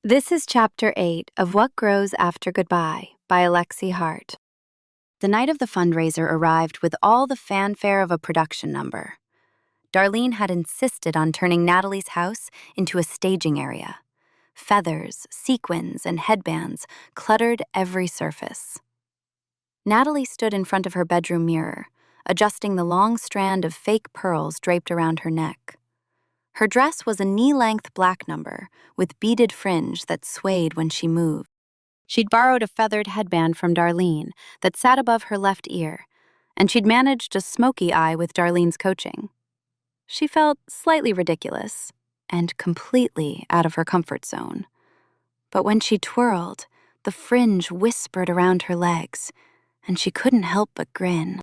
This is Chapter 8 of What Grows After Goodbye by Alexi Hart. The night of the fundraiser arrived with all the fanfare of a production number. Darlene had insisted on turning Natalie's house into a staging area. Feathers, sequins, and headbands cluttered every surface. Natalie stood in front of her bedroom mirror, adjusting the long strand of fake pearls draped around her neck. Her dress was a knee-length black number with beaded fringe that swayed when she moved. She'd borrowed a feathered headband from Darlene that sat above her left ear, and she'd managed a smoky eye with Darlene's coaching. She felt slightly ridiculous and completely out of her comfort zone. But when she twirled, the fringe whispered around her legs, and she couldn't help but grin.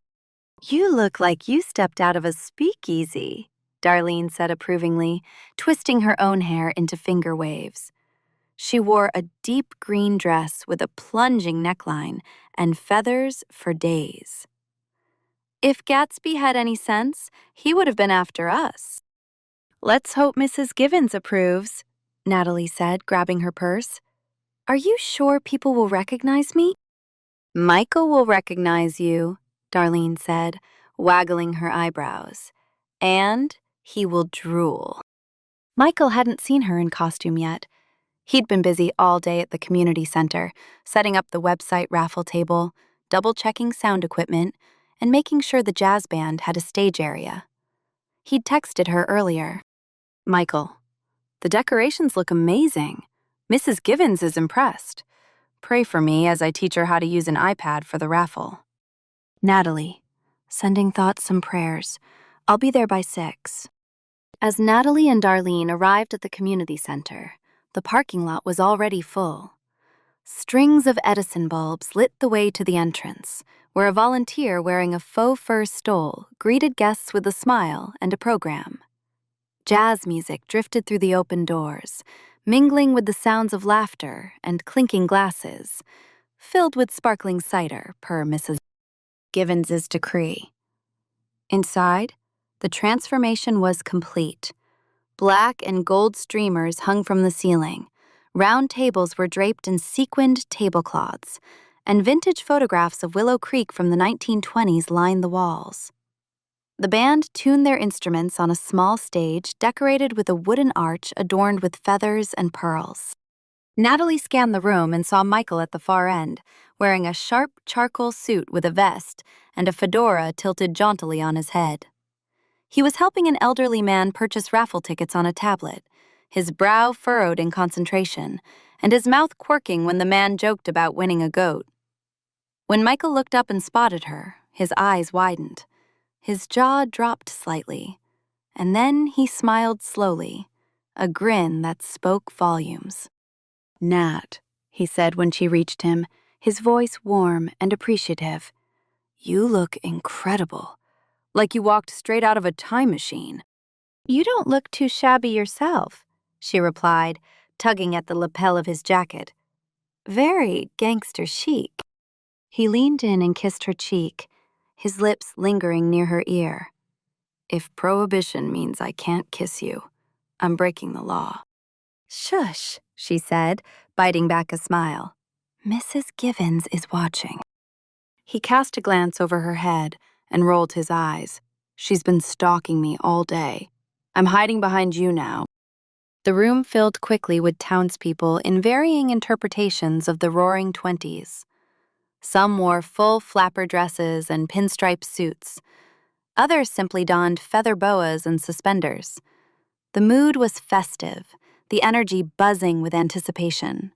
"You look like you stepped out of a speakeasy," Darlene said approvingly, twisting her own hair into finger waves. She wore a deep green dress with a plunging neckline and feathers for days. "If Gatsby had any sense, he would have been after us." "Let's hope Mrs. Givens approves," Natalie said, grabbing her purse. "Are you sure people will recognize me?" "Michael will recognize you," Darlene said, waggling her eyebrows. "And he will drool." Michael hadn't seen her in costume yet. He'd been busy all day at the community center, setting up the website raffle table, double-checking sound equipment, and making sure the jazz band had a stage area. He'd texted her earlier. "Michael, the decorations look amazing. Mrs. Givens is impressed. Pray for me as I teach her how to use an iPad for the raffle." Natalie, sending thoughts some prayers. I'll be there by 6. As Natalie and Darlene arrived at the community center, the parking lot was already full. Strings of Edison bulbs lit the way to the entrance, where a volunteer wearing a faux fur stole greeted guests with a smile and a program. Jazz music drifted through the open doors, mingling with the sounds of laughter and clinking glasses, filled with sparkling cider per Mrs. Givens's decree. Inside, the transformation was complete. Black and gold streamers hung from the ceiling, round tables were draped in sequined tablecloths, and vintage photographs of Willow Creek from the 1920s lined the walls. The band tuned their instruments on a small stage decorated with a wooden arch adorned with feathers and pearls. Natalie scanned the room and saw Michael at the far end, wearing a sharp charcoal suit with a vest and a fedora tilted jauntily on his head. He was helping an elderly man purchase raffle tickets on a tablet, his brow furrowed in concentration, and his mouth quirking when the man joked about winning a goat. When Michael looked up and spotted her, his eyes widened. His jaw dropped slightly, and then he smiled slowly, a grin that spoke volumes. "Nat," he said when she reached him, his voice warm and appreciative. "You look incredible. Like you walked straight out of a time machine." "You don't look too shabby yourself," she replied, tugging at the lapel of his jacket. "Very gangster chic." He leaned in and kissed her cheek, his lips lingering near her ear. "If prohibition means I can't kiss you, I'm breaking the law." "Shush," she said, biting back a smile. "Mrs. Givens is watching." He cast a glance over her head and rolled his eyes. "She's been stalking me all day. I'm hiding behind you now." The room filled quickly with townspeople in varying interpretations of the Roaring Twenties. Some wore full flapper dresses and pinstripe suits. Others simply donned feather boas and suspenders. The mood was festive, the energy buzzing with anticipation.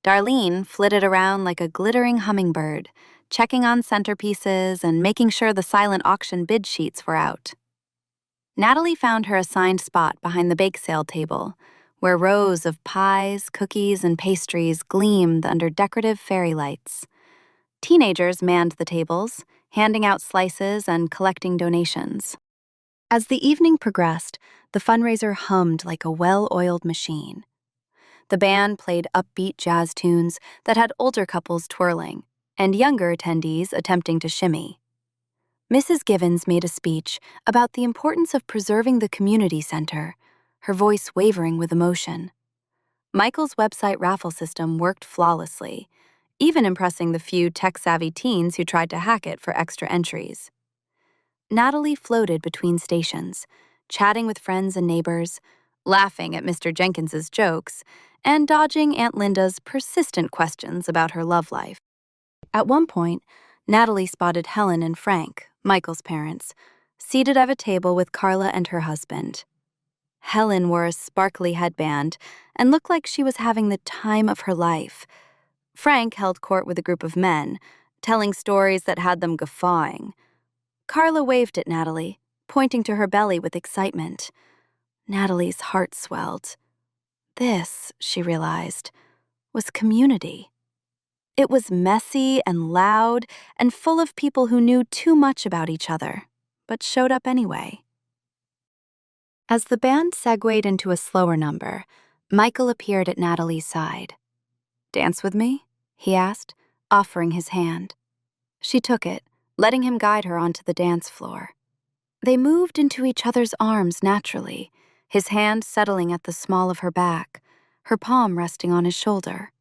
Darlene flitted around like a glittering hummingbird, checking on centerpieces and making sure the silent auction bid sheets were out. Natalie found her assigned spot behind the bake sale table, where rows of pies, cookies, and pastries gleamed under decorative fairy lights. Teenagers manned the tables, handing out slices and collecting donations. As the evening progressed, the fundraiser hummed like a well-oiled machine. The band played upbeat jazz tunes that had older couples twirling, and younger attendees attempting to shimmy. Mrs. Givens made a speech about the importance of preserving the community center, her voice wavering with emotion. Michael's website raffle system worked flawlessly, even impressing the few tech-savvy teens who tried to hack it for extra entries. Natalie floated between stations, chatting with friends and neighbors, laughing at Mr. Jenkins's jokes, and dodging Aunt Linda's persistent questions about her love life. At one point, Natalie spotted Helen and Frank, Michael's parents, seated at a table with Carla and her husband. Helen wore a sparkly headband and looked like she was having the time of her life. Frank held court with a group of men, telling stories that had them guffawing. Carla waved at Natalie, pointing to her belly with excitement. Natalie's heart swelled. This, she realized, was community. It was messy and loud and full of people who knew too much about each other, but showed up anyway. As the band segued into a slower number, Michael appeared at Natalie's side. "Dance with me?" he asked, offering his hand. She took it, letting him guide her onto the dance floor. They moved into each other's arms naturally, his hand settling at the small of her back, her palm resting on his shoulder.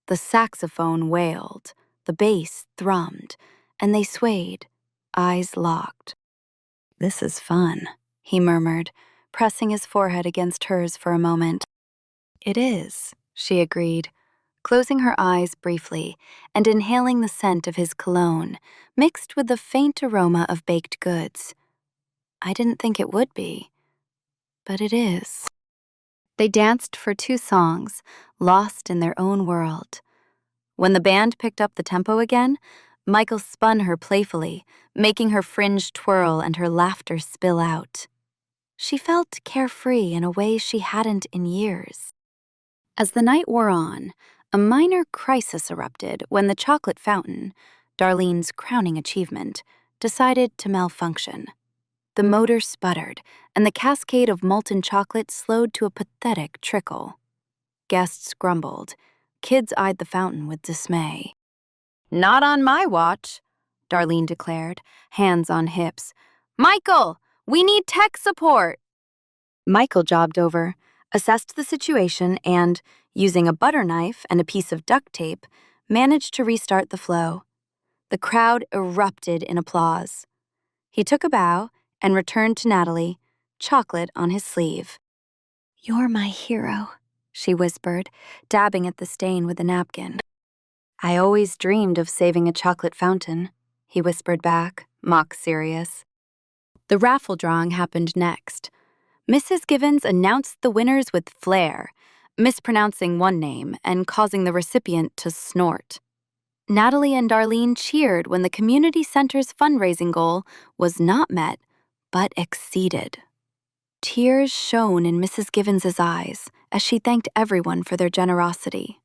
The saxophone wailed, the bass thrummed, and they swayed, eyes locked. "This is fun," he murmured, pressing his forehead against hers for a moment. "It is," she agreed, closing her eyes briefly and inhaling the scent of his cologne, mixed with the faint aroma of baked goods. "I didn't think it would be, but it is." They danced for 2 songs, lost in their own world. When the band picked up the tempo again, Michael spun her playfully, making her fringe twirl and her laughter spill out. She felt carefree in a way she hadn't in years. As the night wore on, a minor crisis erupted when the chocolate fountain, Darlene's crowning achievement, decided to malfunction. The motor sputtered, and the cascade of molten chocolate slowed to a pathetic trickle. Guests grumbled. Kids eyed the fountain with dismay. "Not on my watch," Darlene declared, hands on hips. "Michael, we need tech support." Michael jogged over, assessed the situation, and, using a butter knife and a piece of duct tape, managed to restart the flow. The crowd erupted in applause. He took a bow and returned to Natalie, chocolate on his sleeve. "You're my hero," she whispered, dabbing at the stain with a napkin. "I always dreamed of saving a chocolate fountain," he whispered back, mock serious. The raffle drawing happened next. Mrs. Givens announced the winners with flair, mispronouncing one name and causing the recipient to snort. Natalie and Darlene cheered when the community center's fundraising goal was not met, but exceeded. Tears shone in Mrs. Givens's eyes as she thanked everyone for their generosity.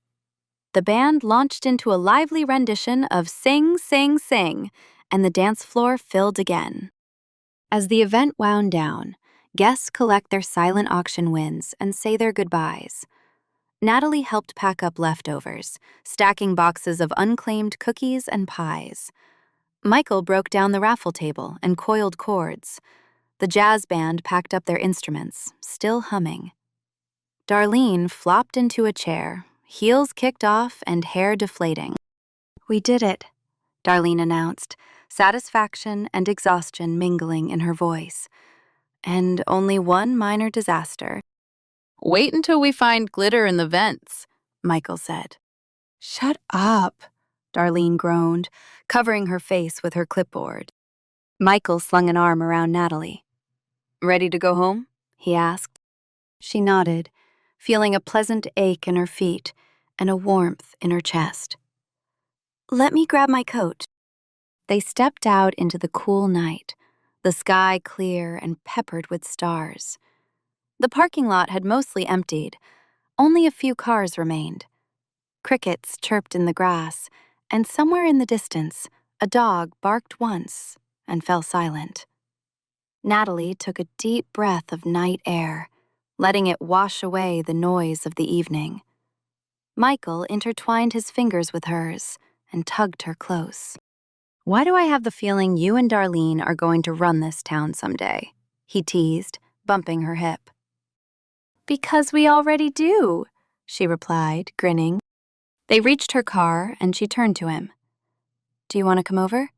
The band launched into a lively rendition of Sing, Sing, Sing, and the dance floor filled again. As the event wound down, guests collect their silent auction wins and say their goodbyes. Natalie helped pack up leftovers, stacking boxes of unclaimed cookies and pies. Michael broke down the raffle table and coiled cords. The jazz band packed up their instruments, still humming. Darlene flopped into a chair, heels kicked off and hair deflating. "We did it," Darlene announced, satisfaction and exhaustion mingling in her voice. "And only one minor disaster." "Wait until we find glitter in the vents," Michael said. "Shut up," Darlene groaned, covering her face with her clipboard. Michael slung an arm around Natalie. "Ready to go home?" he asked. She nodded, feeling a pleasant ache in her feet and a warmth in her chest. "Let me grab my coat." They stepped out into the cool night, the sky clear and peppered with stars. The parking lot had mostly emptied. Only a few cars remained. Crickets chirped in the grass, and somewhere in the distance, a dog barked once and fell silent. Natalie took a deep breath of night air, letting it wash away the noise of the evening. Michael intertwined his fingers with hers and tugged her close. "Why do I have the feeling you and Darlene are going to run this town someday?" he teased, bumping her hip. "Because we already do," she replied, grinning. They reached her car, and she turned to him. Do you want to come over?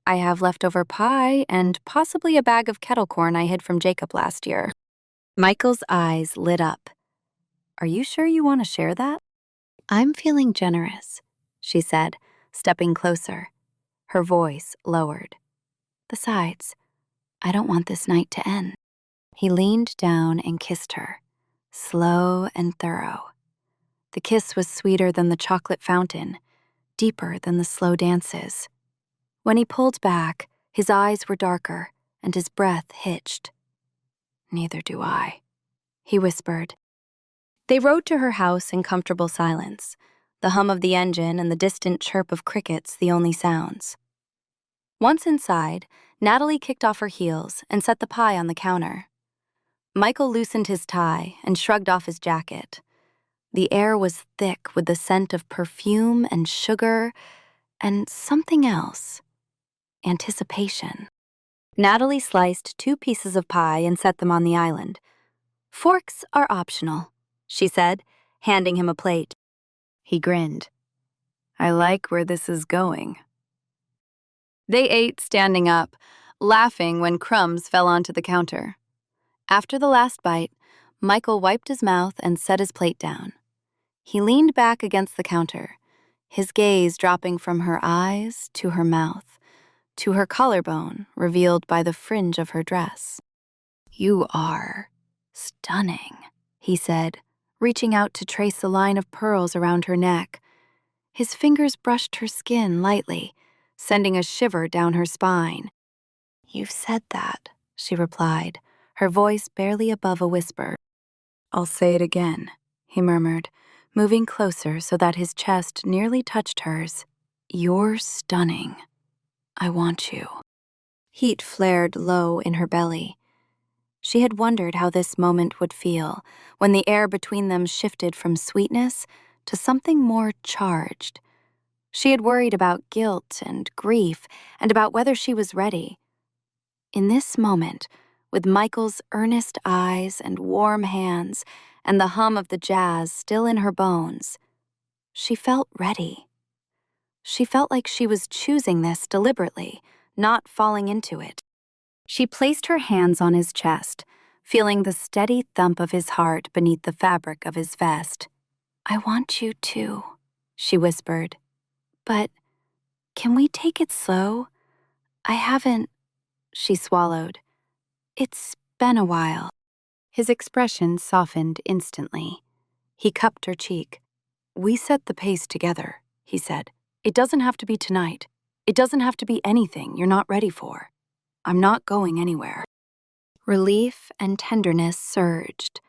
I have leftover pie and possibly a bag of kettle corn I hid from Jacob last year. Michael's eyes lit up. Are you sure you want to share that? I'm feeling generous, she said, stepping closer. Her voice lowered. Besides, I don't want this night to end. He leaned down and kissed her, slow and thorough. The kiss was sweeter than the chocolate fountain, deeper than the slow dances. When he pulled back, his eyes were darker and his breath hitched. Neither do I, he whispered. They rode to her house in comfortable silence, the hum of the engine and the distant chirp of crickets the only sounds. Once inside, Natalie kicked off her heels and set the pie on the counter. Michael loosened his tie and shrugged off his jacket. The air was thick with the scent of perfume and sugar and something else. Anticipation. Natalie sliced 2 pieces of pie and set them on the island. Forks are optional, she said, handing him a plate. He grinned. I like where this is going. They ate standing up, laughing when crumbs fell onto the counter. After the last bite, Michael wiped his mouth and set his plate down. He leaned back against the counter, his gaze dropping from her eyes to her mouth, to her collarbone revealed by the fringe of her dress. You are stunning, he said, reaching out to trace a line of pearls around her neck. His fingers brushed her skin lightly, sending a shiver down her spine. You've said that, she replied, her voice barely above a whisper. I'll say it again, he murmured, moving closer so that his chest nearly touched hers. You're stunning. I want you. Heat flared low in her belly. She had wondered how this moment would feel when the air between them shifted from sweetness to something more charged. She had worried about guilt and grief and about whether she was ready. In this moment, with Michael's earnest eyes and warm hands and the hum of the jazz still in her bones, she felt ready. She felt like she was choosing this deliberately, not falling into it. She placed her hands on his chest, feeling the steady thump of his heart beneath the fabric of his vest. I want you too, she whispered. But can we take it slow? I haven't, she swallowed. It's been a while. His expression softened instantly. He cupped her cheek. We set the pace together, he said. It doesn't have to be tonight. It doesn't have to be anything you're not ready for. I'm not going anywhere. Relief and tenderness surged.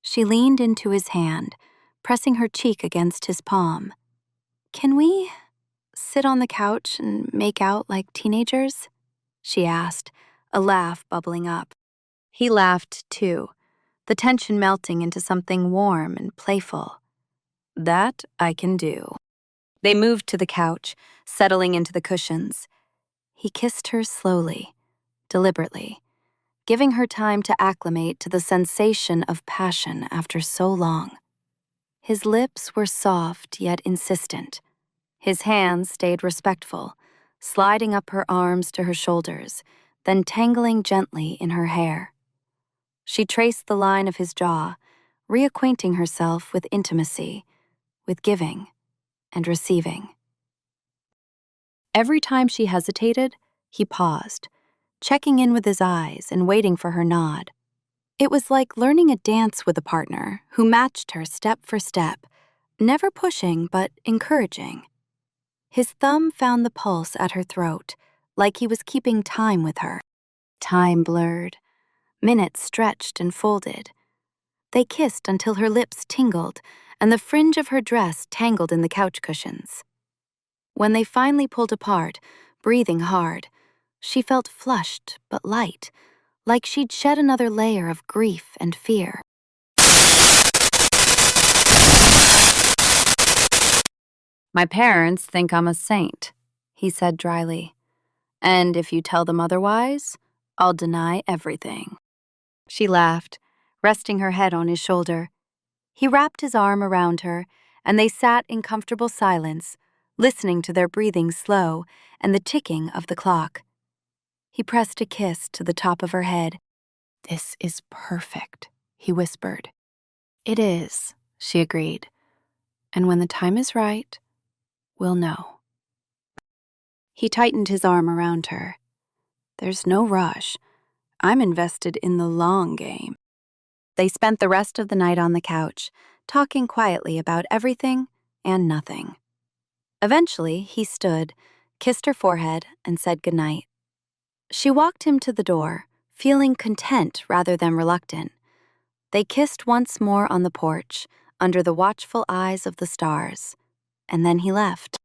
She leaned into his hand, pressing her cheek against his palm. Can we sit on the couch and make out like teenagers? She asked, a laugh bubbling up. He laughed too, the tension melting into something warm and playful. That I can do. They moved to the couch, settling into the cushions. He kissed her slowly, deliberately, giving her time to acclimate to the sensation of passion after so long. His lips were soft yet insistent. His hands stayed respectful, sliding up her arms to her shoulders, then tangling gently in her hair. She traced the line of his jaw, reacquainting herself with intimacy, with giving and receiving. Every time she hesitated, he paused, checking in with his eyes and waiting for her nod. It was like learning a dance with a partner who matched her step for step, never pushing but encouraging. His thumb found the pulse at her throat, like he was keeping time with her. Time blurred. Minutes stretched and folded. They kissed until her lips tingled and the fringe of her dress tangled in the couch cushions. When they finally pulled apart, breathing hard, she felt flushed but light, like she'd shed another layer of grief and fear. My parents think I'm a saint, he said dryly. And if you tell them otherwise, I'll deny everything. She laughed, resting her head on his shoulder. He wrapped his arm around her, and they sat in comfortable silence, listening to their breathing slow and the ticking of the clock. He pressed a kiss to the top of her head. "This is perfect," he whispered. "It is," she agreed. "And when the time is right, we'll know." He tightened his arm around her. "There's no rush. I'm invested in the long game." They spent the rest of the night on the couch, talking quietly about everything and nothing. Eventually, he stood, kissed her forehead, and said goodnight. She walked him to the door, feeling content rather than reluctant. They kissed once more on the porch, under the watchful eyes of the stars, and then he left.